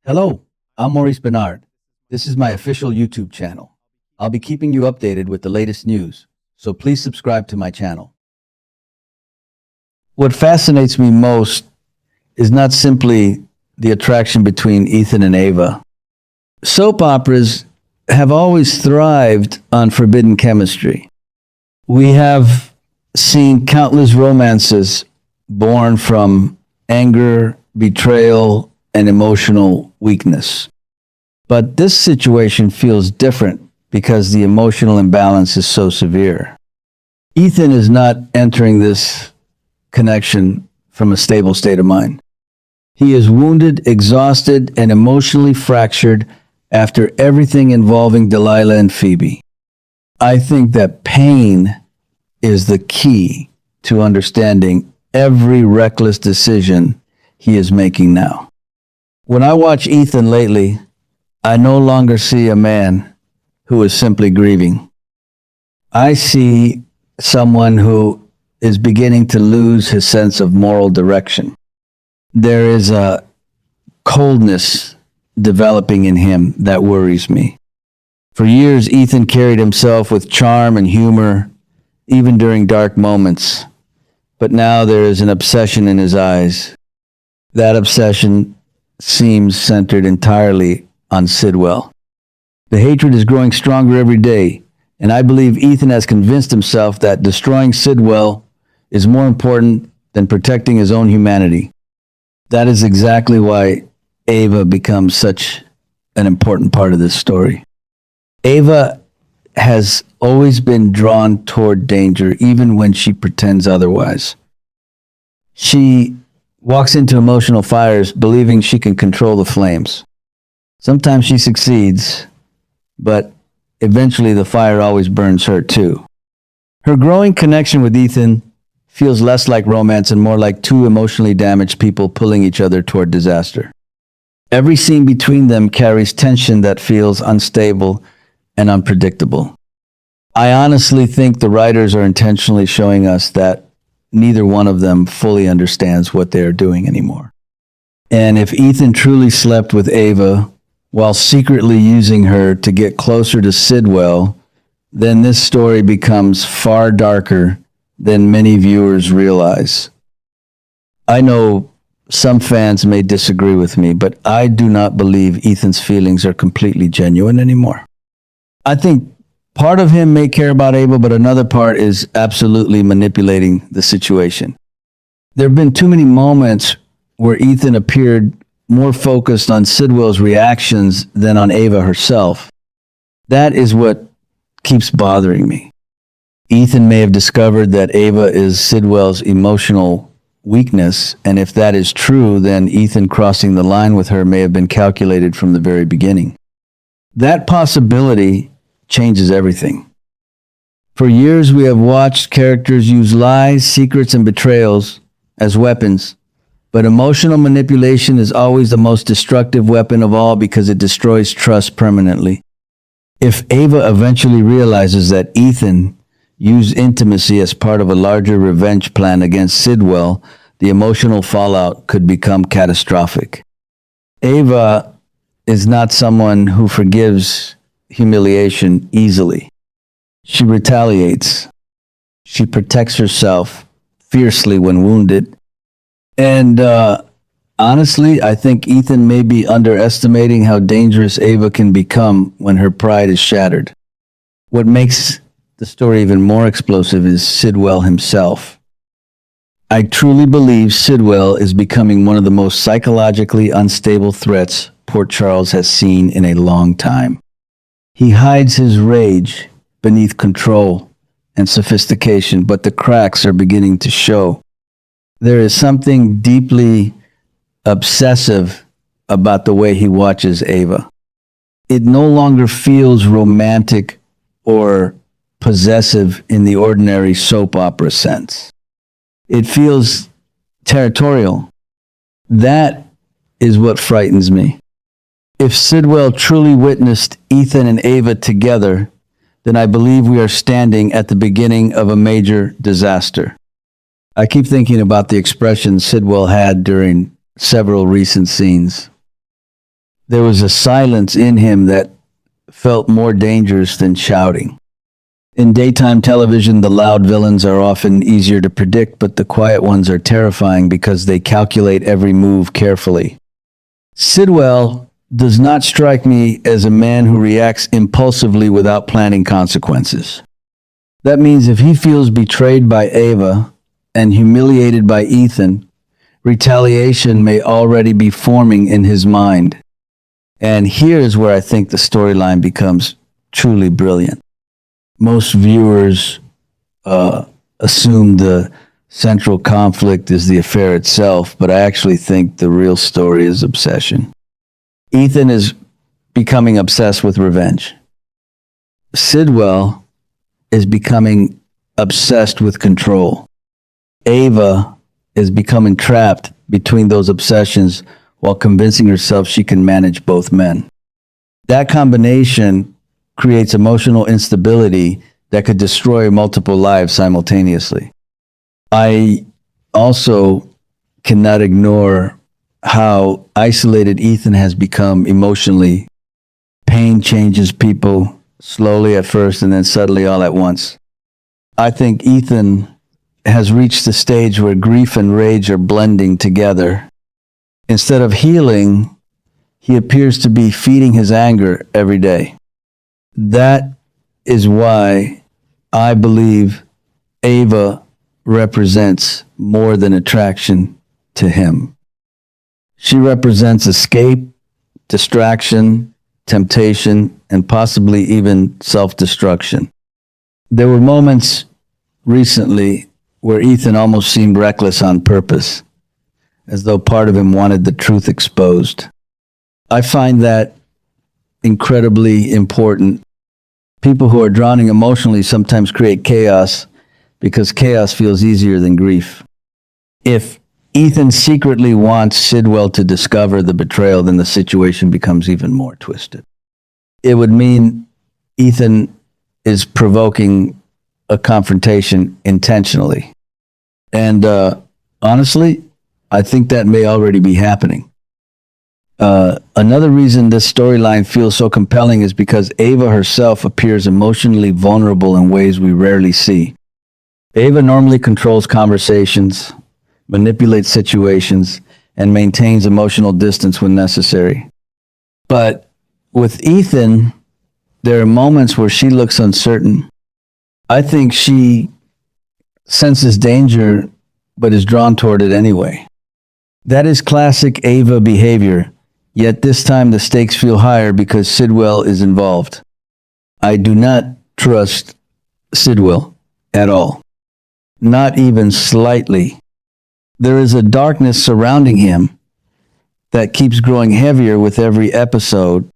Hello, I'm Maurice Bernard. This is my official YouTube channel. I'll be keeping you updated with the latest news, so please subscribe to my channel. What fascinates me most is not simply the attraction between Ethan and Ava. Soap operas have always thrived on forbidden chemistry. We have seen countless romances born from anger, betrayal, and emotional weakness. But this situation feels different because the emotional imbalance is so severe. Ethan is not entering this connection from a stable state of mind. He is wounded, exhausted, and emotionally fractured after everything involving Delilah and Phoebe. I think that pain is the key to understanding every reckless decision he is making now. When I watch Ethan lately, I no longer see a man who is simply grieving. I see someone who is beginning to lose his sense of moral direction. There is a coldness developing in him that worries me. For years, Ethan carried himself with charm and humor, even during dark moments. But now there is an obsession in his eyes. That obsession seems centered entirely on Sidwell. The hatred is growing stronger every day, and I believe Ethan has convinced himself that destroying Sidwell is more important than protecting his own humanity. That is exactly why Ava becomes such an important part of this story. Ava has always been drawn toward danger, even when she pretends otherwise. She walks into emotional fires believing she can control the flames. Sometimes she succeeds, but eventually the fire always burns her too. Her growing connection with Ethan feels less like romance and more like two emotionally damaged people pulling each other toward disaster. Every scene between them carries tension that feels unstable and unpredictable. I honestly think the writers are intentionally showing us that neither one of them fully understands what they are doing anymore. And if Ethan truly slept with Ava while secretly using her to get closer to Sidwell, then this story becomes far darker than many viewers realize. I know some fans may disagree with me, but I do not believe Ethan's feelings are completely genuine anymore. I think part of him may care about Ava, but another part is absolutely manipulating the situation. There have been too many moments where Ethan appeared more focused on Sidwell's reactions than on Ava herself. That is what keeps bothering me. Ethan may have discovered that Ava is Sidwell's emotional weakness, and if that is true, then Ethan crossing the line with her may have been calculated from the very beginning. That possibility changes everything. For years, we have watched characters use lies, secrets, and betrayals as weapons, but emotional manipulation is always the most destructive weapon of all because it destroys trust permanently. If Ava eventually realizes that Ethan used intimacy as part of a larger revenge plan against Sidwell, the emotional fallout could become catastrophic. Ava is not someone who forgives humiliation easily. She retaliates. She protects herself fiercely when wounded. And honestly, I think Ethan may be underestimating how dangerous Ava can become when her pride is shattered. What makes the story even more explosive is Sidwell himself. I truly believe Sidwell is becoming one of the most psychologically unstable threats Port Charles has seen in a long time. He hides his rage beneath control and sophistication, but the cracks are beginning to show. There is something deeply obsessive about the way he watches Ava. It no longer feels romantic or possessive in the ordinary soap opera sense. It feels territorial. That is what frightens me. If Sidwell truly witnessed Ethan and Ava together, then I believe we are standing at the beginning of a major disaster. I keep thinking about the expression Sidwell had during several recent scenes. There was a silence in him that felt more dangerous than shouting. In daytime television, the loud villains are often easier to predict, but the quiet ones are terrifying because they calculate every move carefully. Sidwell does not strike me as a man who reacts impulsively without planning consequences. That means if he feels betrayed by Ava and humiliated by Ethan, retaliation may already be forming in his mind. And here's where I think the storyline becomes truly brilliant. Most viewers assume the central conflict is the affair itself, but I actually think the real story is obsession. Ethan is becoming obsessed with revenge. Sidwell is becoming obsessed with control. Ava is becoming trapped between those obsessions while convincing herself she can manage both men. That combination creates emotional instability that could destroy multiple lives simultaneously. I also cannot ignore how isolated Ethan has become emotionally. Pain changes people slowly at first and then suddenly all at once. I think Ethan has reached the stage where grief and rage are blending together. Instead of healing, he appears to be feeding his anger every day. That is why I believe Ava represents more than attraction to him. She represents escape, distraction, temptation, and possibly even self-destruction. There were moments recently where Ethan almost seemed reckless on purpose, as though part of him wanted the truth exposed. I find that incredibly important. People who are drowning emotionally sometimes create chaos because chaos feels easier than grief. If Ethan secretly wants Sidwell to discover the betrayal, then the situation becomes even more twisted. It would mean Ethan is provoking a confrontation intentionally. And honestly, I think that may already be happening. Another reason this storyline feels so compelling is because Ava herself appears emotionally vulnerable in ways we rarely see. Ava normally controls conversations, manipulates situations, and maintains emotional distance when necessary. But with Ethan, there are moments where she looks uncertain. I think she senses danger, but is drawn toward it anyway. That is classic Ava behavior. Yet this time the stakes feel higher because Sidwell is involved. I do not trust Sidwell at all. Not even slightly. There is a darkness surrounding him that keeps growing heavier with every episode.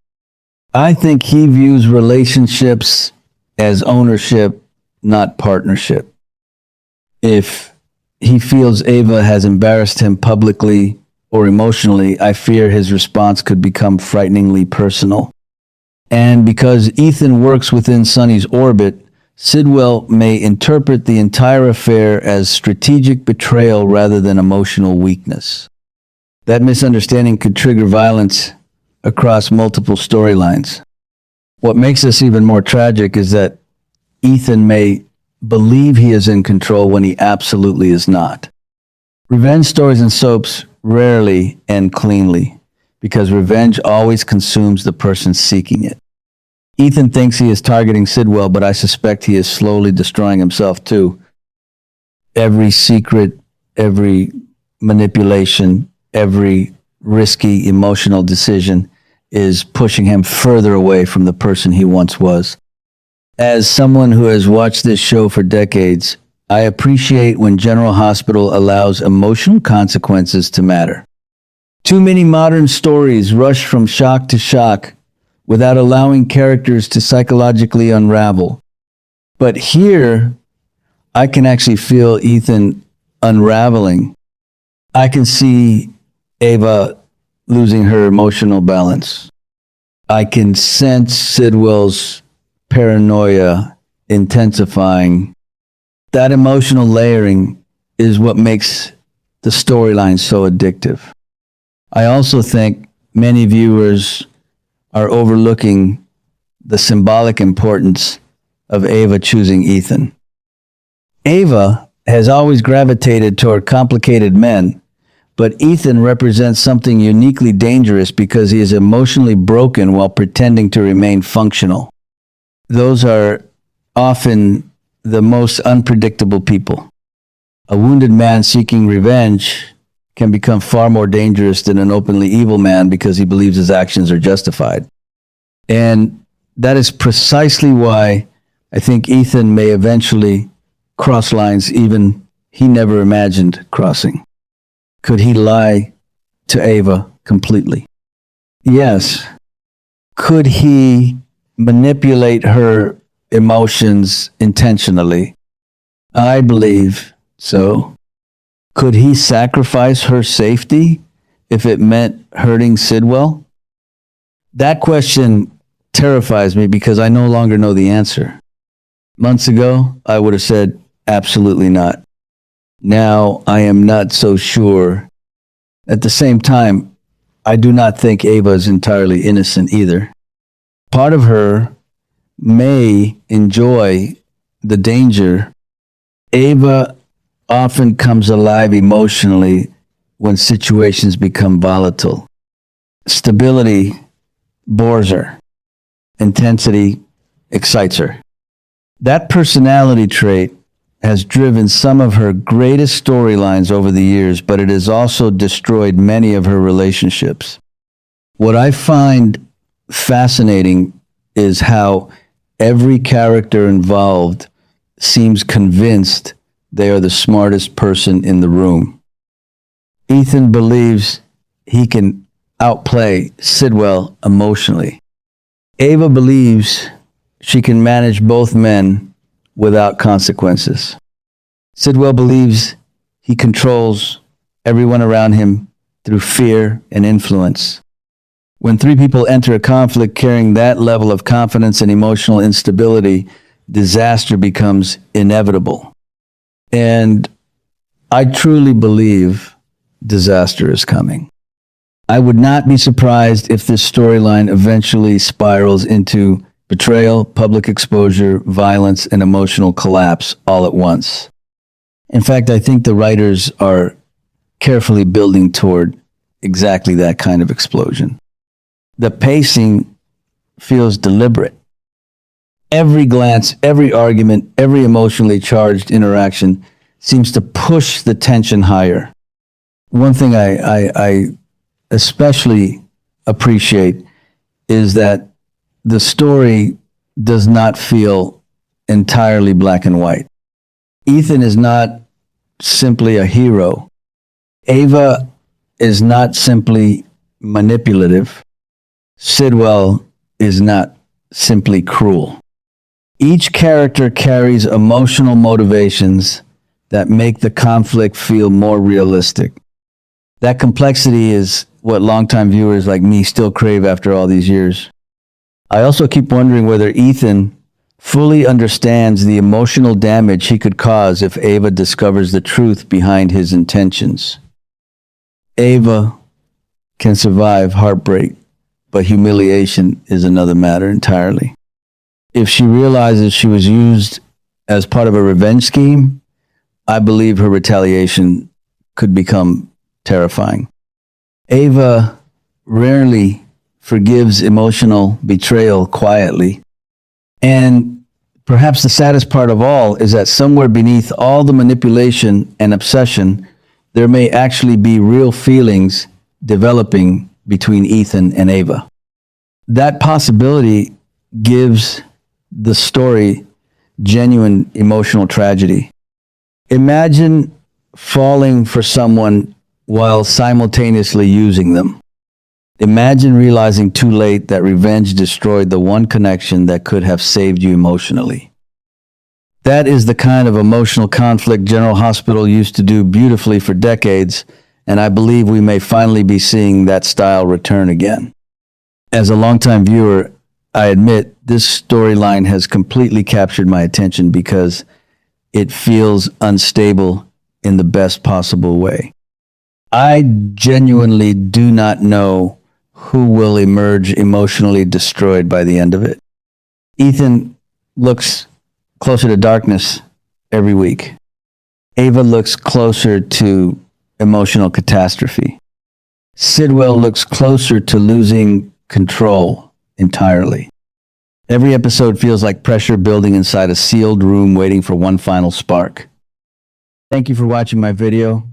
I think he views relationships as ownership, not partnership. If he feels Ava has embarrassed him publicly or emotionally, I fear his response could become frighteningly personal. And because Ethan works within Sonny's orbit, Sidwell may interpret the entire affair as strategic betrayal rather than emotional weakness. That misunderstanding could trigger violence across multiple storylines. What makes this even more tragic is that Ethan may believe he is in control when he absolutely is not. Revenge stories and soaps rarely end cleanly because revenge always consumes the person seeking it. Ethan thinks he is targeting Sidwell, but I suspect he is slowly destroying himself too. Every secret, every manipulation, every risky emotional decision is pushing him further away from the person he once was. As someone who has watched this show for decades, I appreciate when General Hospital allows emotional consequences to matter. Too many modern stories rush from shock to shock without allowing characters to psychologically unravel. But here, I can actually feel Ethan unraveling. I can see Ava losing her emotional balance. I can sense Sidwell's paranoia intensifying. That emotional layering is what makes the storyline so addictive. I also think many viewers are overlooking the symbolic importance of Ava choosing Ethan. Ava has always gravitated toward complicated men, but Ethan represents something uniquely dangerous because he is emotionally broken while pretending to remain functional. Those are often the most unpredictable people. A wounded man seeking revenge can become far more dangerous than an openly evil man because he believes his actions are justified. And that is precisely why I think Ethan may eventually cross lines even he never imagined crossing. Could he lie to Ava completely? Yes. Could he manipulate her emotions intentionally? I believe so. Could he sacrifice her safety if it meant hurting Sidwell? That question terrifies me because I no longer know the answer. Months ago, I would have said absolutely not. Now I am not so sure. At the same time, I do not think Ava is entirely innocent either. Part of her may enjoy the danger. Ava often comes alive emotionally when situations become volatile. Stability bores her. Intensity excites her. That personality trait has driven some of her greatest storylines over the years, but it has also destroyed many of her relationships. What I find fascinating is how every character involved seems convinced they are the smartest person in the room. Ethan believes he can outplay Sidwell emotionally. Ava believes she can manage both men without consequences. Sidwell believes he controls everyone around him through fear and influence. When three people enter a conflict carrying that level of confidence and emotional instability, disaster becomes inevitable. And I truly believe disaster is coming. I would not be surprised if this storyline eventually spirals into betrayal, public exposure, violence, and emotional collapse all at once. In fact, I think the writers are carefully building toward exactly that kind of explosion. The pacing feels deliberate. Every glance, every argument, every emotionally charged interaction seems to push the tension higher. One thing I especially appreciate is that the story does not feel entirely black and white. Ethan is not simply a hero. Ava is not simply manipulative. Sidwell is not simply cruel. Each character carries emotional motivations that make the conflict feel more realistic. That complexity is what longtime viewers like me still crave after all these years. I also keep wondering whether Ethan fully understands the emotional damage he could cause if Ava discovers the truth behind his intentions. Ava can survive heartbreak, but humiliation is another matter entirely. If she realizes she was used as part of a revenge scheme, I believe her retaliation could become terrifying. Ava rarely forgives emotional betrayal quietly. And perhaps the saddest part of all is that somewhere beneath all the manipulation and obsession, there may actually be real feelings developing between Ethan and Ava. That possibility gives the story genuine emotional tragedy. Imagine falling for someone while simultaneously using them. Imagine realizing too late that revenge destroyed the one connection that could have saved you emotionally. That is the kind of emotional conflict General Hospital used to do beautifully for decades, and I believe we may finally be seeing that style return again. As a longtime viewer, I admit this storyline has completely captured my attention because it feels unstable in the best possible way. I genuinely do not know who will emerge emotionally destroyed by the end of it. Ethan looks closer to darkness every week. Ava looks closer to emotional catastrophe. Sidwell looks closer to losing control entirely. Every episode feels like pressure building inside a sealed room waiting for one final spark. Thank you for watching my video.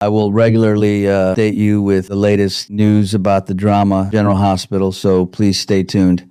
I will regularly update you with the latest news about the drama General Hospital, so please stay tuned.